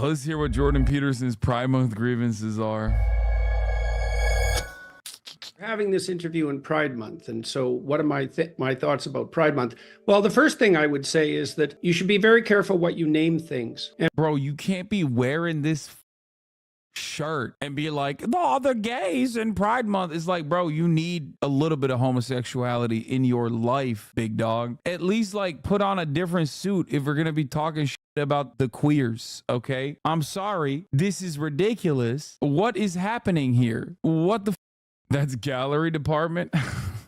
Let's hear what Jordan Peterson's Pride Month grievances are. Having this interview in Pride Month, and so what are my thoughts about Pride Month? Well, the first thing I would say is that you should be very careful what you name things. And bro, you can't be wearing this shirt and be like, oh, the gays in Pride Month. Is like, bro, you need a little bit of homosexuality in your life, big dog. At least like put on a different suit if we're gonna be talking shit about the queers. Okay, I'm sorry, this is ridiculous. What is happening here? What the that's gallery department.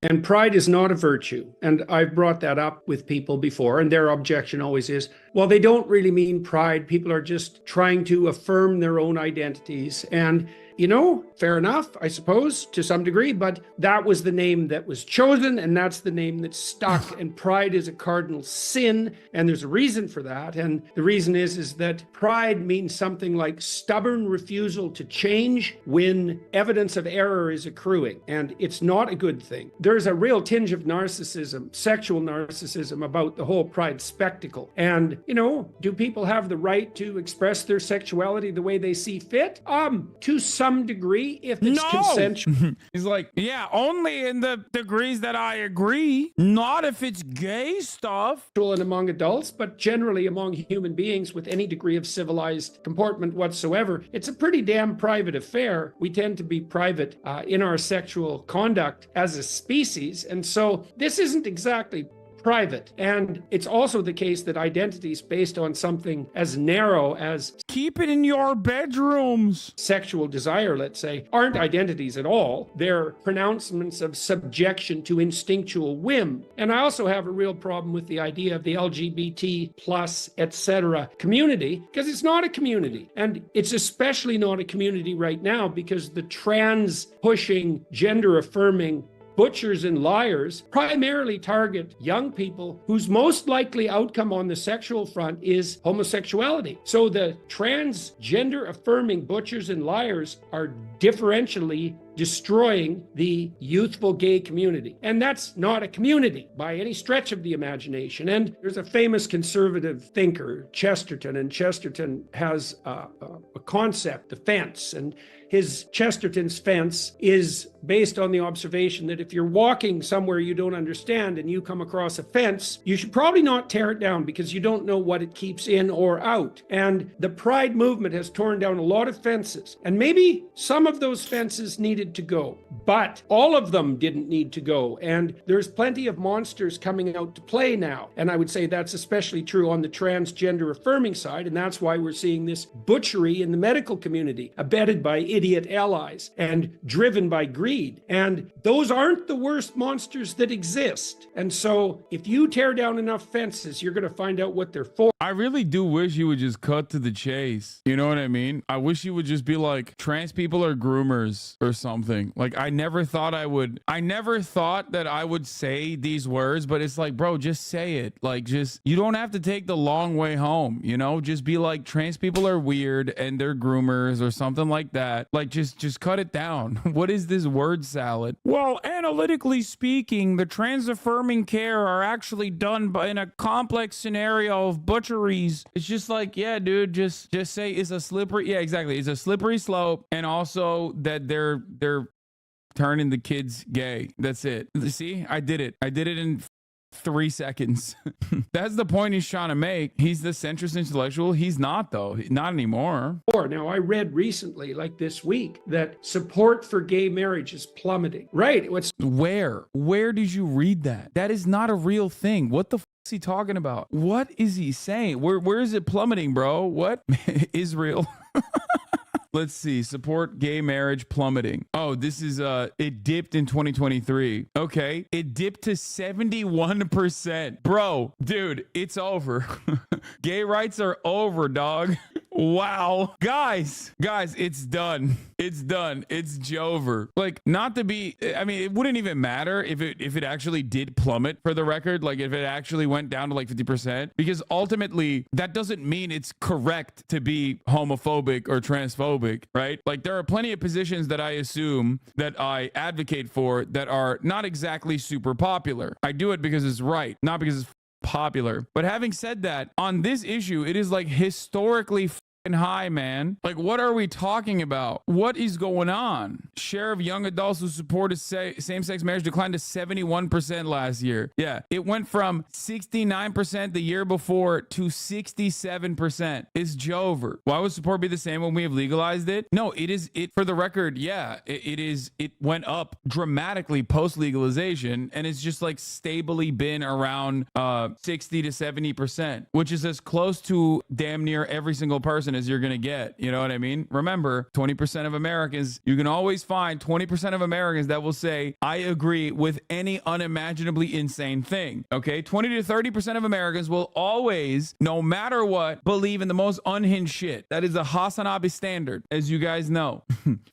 And pride is not a virtue. And I've brought that up with people before, and their objection always is, well, they don't really mean pride. People are just trying to affirm their own identities. And, you know, fair enough, I suppose, to some degree, but that was the name that was chosen, and that's the name that stuck. And pride is a cardinal sin, and there's a reason for that. And the reason is that pride means something like stubborn refusal to change when evidence of error is accruing, and it's not a good thing. There's a real tinge of narcissism, sexual narcissism, about the whole pride spectacle. And, you know, do people have the right to express their sexuality the way they see fit? To some degree, if it's consensual. He's like, yeah, only in the degrees that I agree, not if it's gay stuff. And among adults, but generally among human beings with any degree of civilized comportment whatsoever, it's a pretty damn private affair. We tend to be private in our sexual conduct as a species, and so this isn't exactly private. And it's also the case that identities based on something as narrow as keep it in your bedrooms, sexual desire, let's say, aren't identities at all. They're pronouncements of subjection to instinctual whim. And I also have a real problem with the idea of the LGBT plus, etc. community, because it's not a community. And it's especially not a community right now because the trans pushing, gender affirming butchers and liars primarily target young people whose most likely outcome on the sexual front is homosexuality. So the transgender affirming butchers and liars are differentially destroying the youthful gay community. And that's not a community by any stretch of the imagination. And there's a famous conservative thinker, Chesterton, and Chesterton has a concept, the fence, and his Chesterton's fence is based on the observation that if you're walking somewhere you don't understand and you come across a fence, you should probably not tear it down because you don't know what it keeps in or out. And the pride movement has torn down a lot of fences, and maybe some of those fences needed to go, but all of them didn't need to go. And there's plenty of monsters coming out to play now. And I would say that's especially true on the transgender affirming side. And that's why we're seeing this butchery in the medical community, abetted by idiot allies and driven by greed. And those aren't the worst monsters that exist. And so if you tear down enough fences, you're going to find out what they're for. I really do wish you would just cut to the chase. You know what I mean? I wish you would just be like, trans people are groomers or something. Like, I never thought that I would say these words, but it's like, bro, just say it. Like, just, you don't have to take the long way home, you know? Just be like, trans people are weird and they're groomers or something like that. Like, just cut it down. What is this word salad? Well, analytically speaking, the trans affirming care are actually done in a complex scenario of butcheries. It's just like, yeah, dude, just say it's a slippery, yeah, exactly. It's a slippery slope, and also that they're turning the kids gay. That's it. See, I did it in 3 seconds. That's the point he's trying to make. He's the centrist intellectual. He's not, though. Not anymore. Now, I read recently, like this week, that support for gay marriage is plummeting. Right. Where did you read that? That is not a real thing. What the is he talking about? What is he saying? Where is it plummeting, bro? What? Israel. Let's see. Support gay marriage plummeting. Oh, this is, it dipped in 2023. Okay. It dipped to 71%. Bro, dude, it's over. Gay rights are over, dog. Wow. Guys, it's done. It's done. It's Jover. Like, not to be, I mean, it wouldn't even matter if it actually did plummet, for the record. Like, if it actually went down to like 50%, because ultimately that doesn't mean it's correct to be homophobic or transphobic, right? Like, there are plenty of positions that I assume that I advocate for that are not exactly super popular. I do it because it's right, not because it's popular. But having said that, on this issue, it is like historically high, man. Like, what are we talking about? What is going on? Share of young adults who supported same-sex marriage declined to 71% last year. Yeah, it went from 69% the year before to 67%. It's Jover. Why would support be the same when we have legalized it? No, it is. It for the record, yeah, it is. It went up dramatically post legalization, and it's just like stably been around 60 to 70%, which is as close to damn near every single person as you're gonna get. You know what I mean? Remember, 20% of Americans, you can always find 20% of Americans that will say, I agree with any unimaginably insane thing. Okay, 20 to 30% of Americans will always, no matter what, believe in the most unhinged shit. That is the HasanAbi standard, as you guys know.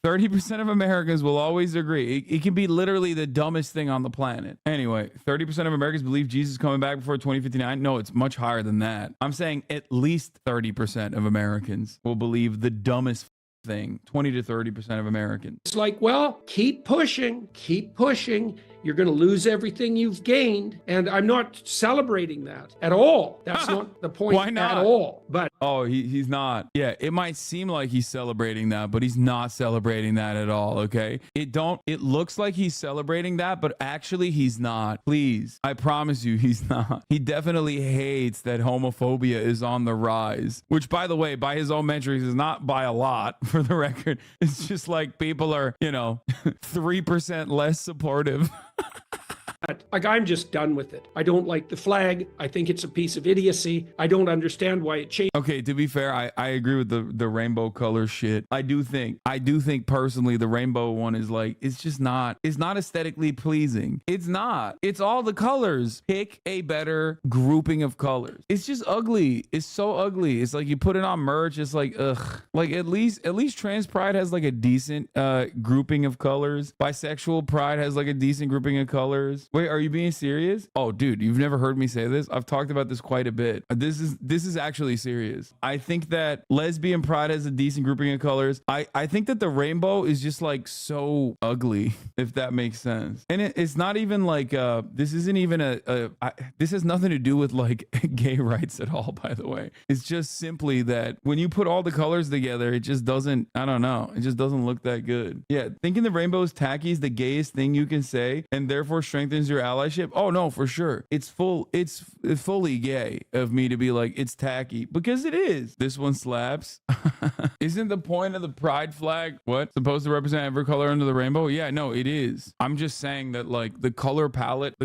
30% of Americans will always agree. It can be literally the dumbest thing on the planet. Anyway, 30% of Americans believe Jesus is coming back before 2059. No, it's much higher than that. I'm saying at least 30% of Americans will believe the dumbest thing. 20 to 30% of Americans. It's like, well, keep pushing, keep pushing. You're going to lose everything you've gained. And I'm not celebrating that at all. That's not the point. Why not? At all. But oh, he's not. Yeah, it might seem like he's celebrating that, but he's not celebrating that at all. Okay, it looks like he's celebrating that, but actually he's not. Please, I promise you, he's not. He definitely hates that homophobia is on the rise, which, by the way, by his own metrics, is not by a lot. For the record, it's just like people are, 3% less supportive. like, I'm just done with it. I don't like the flag. I think it's a piece of idiocy. I don't understand why it changed. Okay, to be fair, I agree with the rainbow color shit. I do think personally the rainbow one is like, it's not aesthetically pleasing. It's not. It's all the colors. Pick a better grouping of colors. It's just ugly. It's so ugly. It's like you put it on merch. It's like, ugh. Like at least trans pride has like a decent grouping of colors. Bisexual pride has like a decent grouping of colors. Wait, are you being serious? Oh, dude, you've never heard me say this? I've talked about this quite a bit. This is actually serious. I think that lesbian pride has a decent grouping of colors. I think that the rainbow is just like so ugly, if that makes sense. And it's not even like this isn't even this has nothing to do with like gay rights at all, by the way. It's just simply that when you put all the colors together, it just doesn't, I don't know, it just doesn't look that good. Yeah, thinking the rainbow is tacky is the gayest thing you can say and therefore strengthens your allyship. Oh no, for sure. It's fully gay of me to be like, it's tacky, because it is. This one slaps. Isn't the point of the pride flag supposed to represent every color under the rainbow? Yeah, no, it is. I'm just saying that like the color palette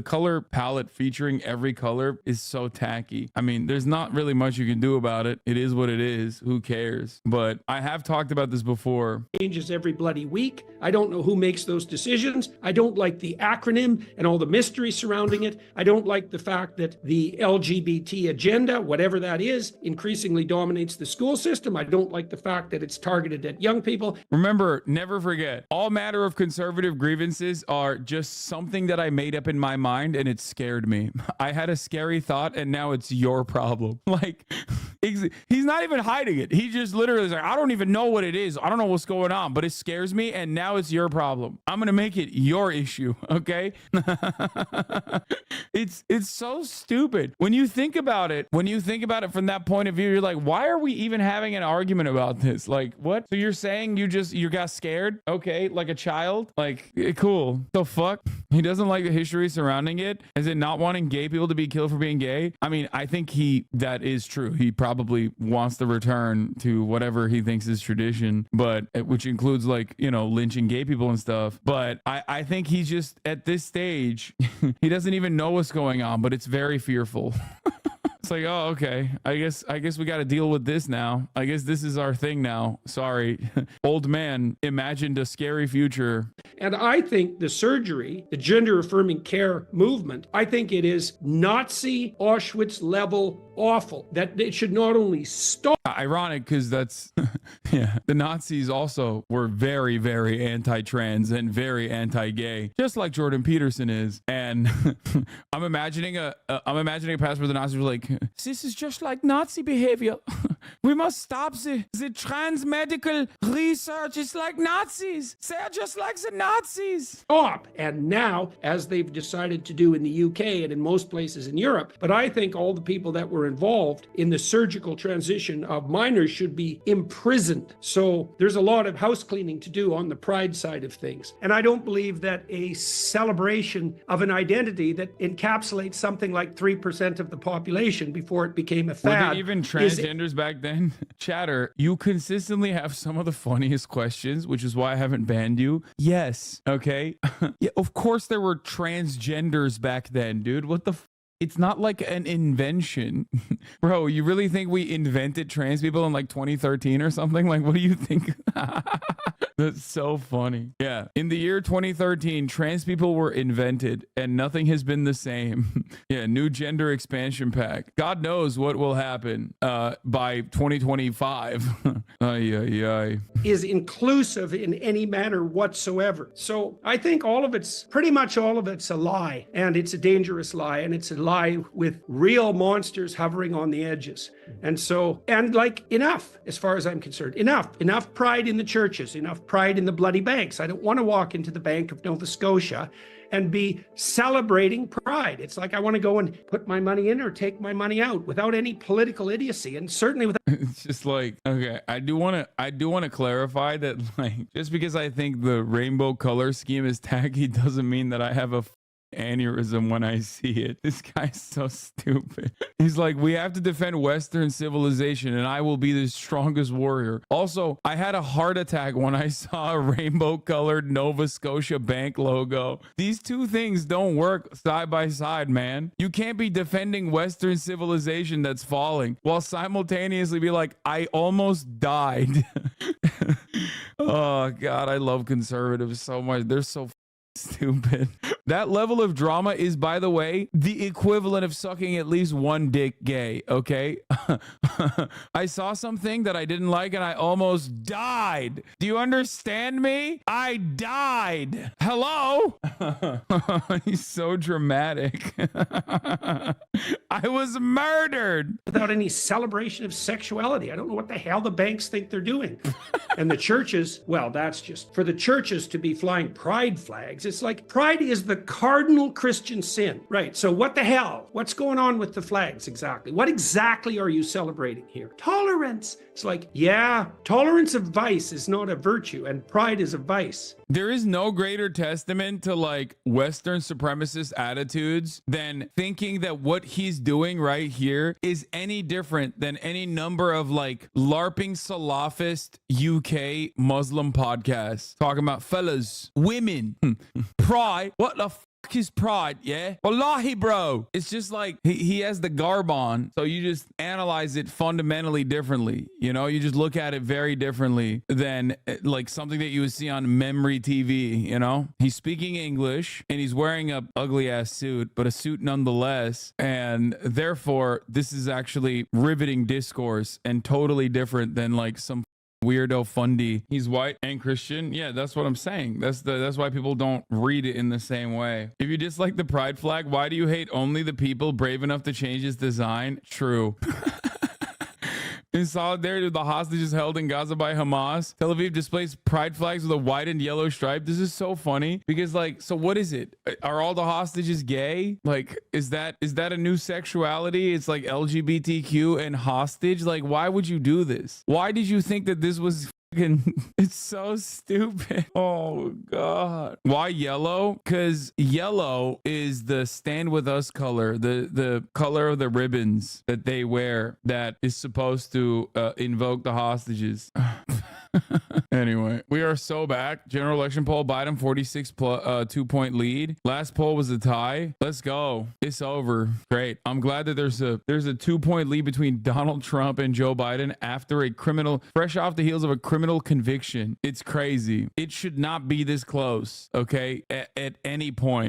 featuring every color is so tacky. I mean, there's not really much you can do about it. It is what it is. Who cares? But I have talked about this before. Changes every bloody week. I don't know who makes those decisions. I don't like the acronym and all the mystery surrounding it. I don't like the fact that the LGBT agenda, whatever that is, increasingly dominates the school system. I don't like the fact that it's targeted at young people. Remember, never forget, all matter of conservative grievances are just something that I made up in my mind and it scared me. I had a scary thought and now it's your problem. Like, he's not even hiding it. He just literally is like, I don't even know what it is. I don't know what's going on, but it scares me and now it's your problem. I'm going to make it your issue, okay? It's so stupid. When you think about it from that point of view, you're like, why are we even having an argument about this? Like, what? So you're saying you got scared? Okay, like a child? Like, cool. The fuck? He doesn't like the history surrounding it? Is it not wanting gay people to be killed for being gay? I mean, I think that is true. He probably wants to return to whatever he thinks is tradition, but which includes like, lynching gay people and stuff. But I think he's just at this stage, he doesn't even know what's going on, but it's very fearful. It's like, oh, okay. I guess we got to deal with this now. I guess this is our thing now. Sorry. Old man imagined a scary future. And I think the surgery, the gender affirming care movement, I think it is Nazi Auschwitz level awful, that it should not only stop. Ironic, because that's, yeah, the Nazis also were very, very anti-trans and very anti-gay, just like Jordan Peterson is. And I'm imagining a past where the Nazis were like, this is just like Nazi behavior. We must stop the trans medical research. It's like Nazis. They're just like the Nazis. Stop. And now, as they've decided to do in the UK and in most places in Europe, but I think all the people that were involved in the surgical transition of minors should be imprisoned. So there's a lot of house cleaning to do on the pride side of things. And I don't believe that a celebration of an identity that encapsulates something like 3% of the population before it became a fad. Were they even transgenders back then? Chatter, you consistently have some of the funniest questions, which is why I haven't banned you. Yes. Okay. Yeah, of course there were transgenders back then, dude. What the It's not like an invention. Bro, you really think we invented trans people in like 2013 or something? Like, what do you think? That's so funny. Yeah. In the year 2013, trans people were invented and nothing has been the same. Yeah. New gender expansion pack. God knows what will happen by 2025. Ay, ay, ay. Is inclusive in any manner whatsoever. So I think pretty much all of it's a lie, and it's a dangerous lie, and it's a lie with real monsters hovering on the edges. And like, enough, as far as I'm concerned, enough pride in the churches, enough pride in the bloody banks. I don't want to walk into the Bank of Nova Scotia and be celebrating pride. It's like I want to go and put my money in or take my money out without any political idiocy, and certainly without. It's just like, okay, I do want to clarify that, like, just because I think the rainbow color scheme is tacky doesn't mean that I have a aneurysm when I see it. This guy's so stupid. He's like, we have to defend Western civilization and I will be the strongest warrior. Also, I had a heart attack when I saw a rainbow colored Nova Scotia bank logo. These two things don't work side by side, man. You can't be defending Western civilization that's falling while simultaneously be like, I almost died. Oh God, I love conservatives so much. They're so stupid. That level of drama is, by the way, the equivalent of sucking at least one dick gay, okay? I saw something that I didn't like and I almost died. Do you understand me? I died. Hello? He's so dramatic. I was murdered. Without any celebration of sexuality. I don't know what the hell the banks think they're doing. And the churches, well, that's just for the churches to be flying pride flags. It's like pride is the cardinal Christian sin. Right. So what the hell? What's going on with the flags exactly? What exactly are you celebrating here? Tolerance. It's like, yeah, tolerance of vice is not a virtue and pride is a vice. There is no greater testament to like Western supremacist attitudes than thinking that what he's doing right here is any different than any number of like LARPing Salafist UK Muslim podcasts talking about fellas, women, pride. What the is pride? Yeah, wallahi, bro. It's just like he has the garb on, so you just analyze it fundamentally differently. You know, you just look at it very differently than like something that you would see on memory TV. You know, he's speaking English and he's wearing a ugly ass suit, but a suit nonetheless, and therefore this is actually riveting discourse and totally different than like some weirdo fundy. He's white and Christian. Yeah, that's what I'm saying. That's why people don't read it in the same way. If you dislike the pride flag, why do you hate only the people brave enough to change its design? True. In solidarity with the hostages held in Gaza by Hamas, Tel Aviv displays pride flags with a white and yellow stripe. This is so funny because, like, so what is it? Are all the hostages gay? Like, is that a new sexuality? It's like LGBTQ and hostage. Like, why would you do this? Why did you think that this was it's so stupid. Oh God. Why yellow? Because yellow is the stand with us color, the color of the ribbons that they wear that is supposed to invoke the hostages. Anyway, we are so back. General election poll, Biden 46 2-point lead. Last poll was a tie. Let's go. It's over. Great. I'm glad that there's a 2-point lead between Donald Trump and Joe Biden after a criminal, fresh off the heels of a criminal conviction. It's crazy. It should not be this close, okay, at any point.